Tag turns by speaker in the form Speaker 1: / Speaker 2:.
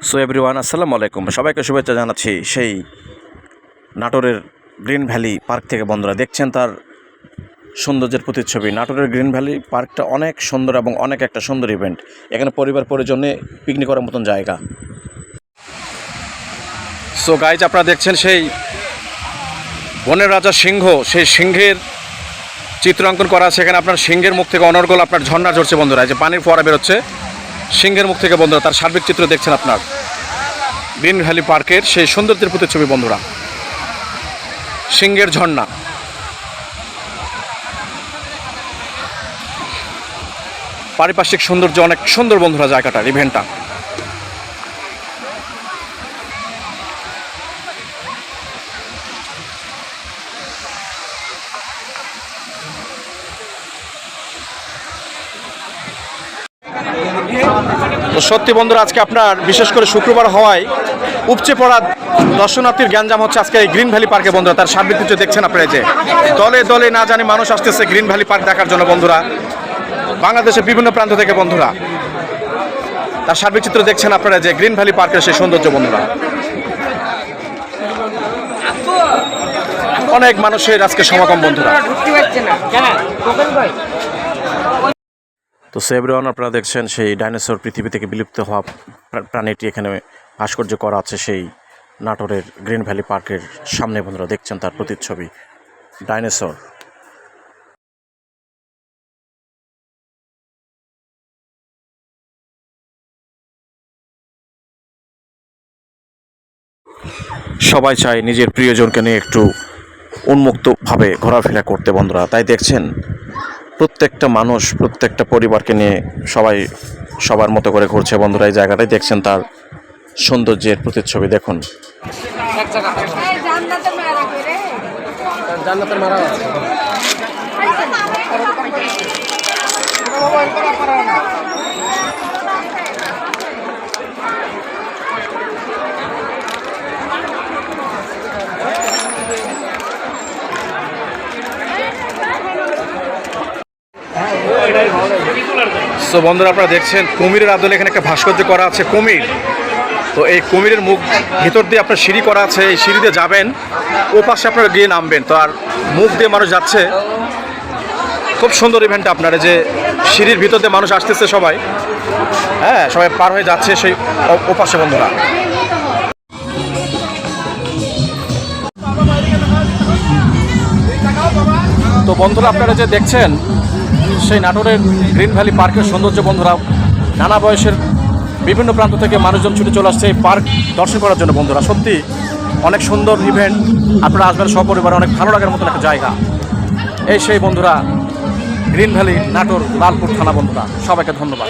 Speaker 1: So everyone, আসসালামু আলাইকুম। সবাইকে শুভেচ্ছা জানাচ্ছি সেই নাটোরের গ্রিন ভ্যালি পার্ক থেকে। বন্ধুরা দেখছেন তার সৌন্দর্যের প্রতিচ্ছবি। নাটোরের গ্রিন ভ্যালি পার্কটা অনেক সুন্দর এবং অনেক একটা সুন্দর ইভেন্ট। এখানে পরিবার পরিজনে পিকনিক করার মতন জায়গা। সো গাইজ, আপনারা দেখছেন সেই বনের রাজা সিংহ, সেই সিংহের চিত্রাঙ্কন করা আছে এখানে। আপনার সিংহের মুখ থেকে অনর্গল আপনার ঝর্ণা ঝরছে বন্ধুরা, যে পানির ফোয়ারা বেরোচ্ছে সিংহের মুখ থেকে বন্ধুরা। তার সার্বিক চিত্র দেখছেন আপনার গ্রিন ভ্যালি পার্কের সেই সৌন্দর্যের প্রতিচ্ছবি বন্ধুরা। সিংহের ঝর্ণা, পারিপার্শ্বিক সৌন্দর্য অনেক সুন্দর বন্ধুরা জায়গাটার, ইভেন্টটা। তো সত্যি বন্ধুরা, আজকে আপনার বিশেষ করে শুক্রবার হওয়ায় উপচে পড়া দর্শনার্থীর গ্যাঞ্জাম হচ্ছে আজকে এই গ্রিন ভ্যালি পার্কে বন্ধুরা। তার সার্বিক চিত্র দেখছেন আপনারা, যে দলে দলে না জানি মানুষ আসতেছে গ্রিন ভ্যালি পার্ক দেখার জন্য বন্ধুরা, বাংলাদেশের বিভিন্ন প্রান্ত থেকে বন্ধুরা। তার সার্বিক চিত্র দেখছেন আপনারা, যে গ্রিন ভ্যালি পার্কের সেই সৌন্দর্য বন্ধুরা। অনেক মানুষের আজকে সমাগম বন্ধুরা। তো এভরিওয়ান, আপনারা দেখছেন সেই ডাইনোসর, পৃথিবী থেকে বিলুপ্ত হওয়া প্রাণীটি এখানে ভাস্কর্য করা আছে সেই নাটোরের গ্রিন ভ্যালি পার্কের সামনে বন্ধুরা। দেখছেন তার প্রতিচ্ছবি, ডাইনোসর। সবাই চায় নিজের প্রিয়জনকে নিয়ে একটু উন্মুক্তভাবে ঘোরাফেরা করতে বন্ধুরা, তাই দেখছেন প্রত্যেকটা মানুষ প্রত্যেকটা পরিবারকে নিয়ে সবাই সবার মতো করে ঘুরছে বন্ধুরা। এই জায়গাটাই দেখছেন তার সৌন্দর্যের প্রতিচ্ছবি। দেখুন সো বন্ধুরা, আপনারা দেখছেন কুমিরের আদলে এখানে একটা ভাস্কর্য করা আছে, কুমির। তো এই কুমিরের মুখ ভিতর দিয়ে আপনার সিঁড়ি করা আছে, এই সিঁড়ি দিয়ে যাবেন, ও পাশে আপনারা গিয়ে নামবেন। তো আর মুখ দিয়ে মানুষ যাচ্ছে, খুব সুন্দর ইভেন্ট আপনার। যে সিঁড়ির ভিতর দিয়ে মানুষ আসতেছে সবাই, হ্যাঁ সবাই পার হয়ে যাচ্ছে সেই ও পাশে বন্ধুরা। তো বন্ধুরা, আপনারা যে দেখছেন সেই নাটোরের গ্রিন ভ্যালি পার্কের সৌন্দর্য বন্ধুরা, নানা বয়সের বিভিন্ন প্রান্ত থেকে মানুষজন ছুটে চলে আসছে এই পার্ক দর্শন করার জন্য বন্ধুরা। সত্যি অনেক সুন্দর ইভেন্ট, আপনারা আসবেন সপরিবারে, অনেক ভালো লাগার মতন একটা জায়গা। এই সেই বন্ধুরা গ্রিন ভ্যালি নাটোর লালপুর থানা বন্ধুরা। সবাইকে ধন্যবাদ।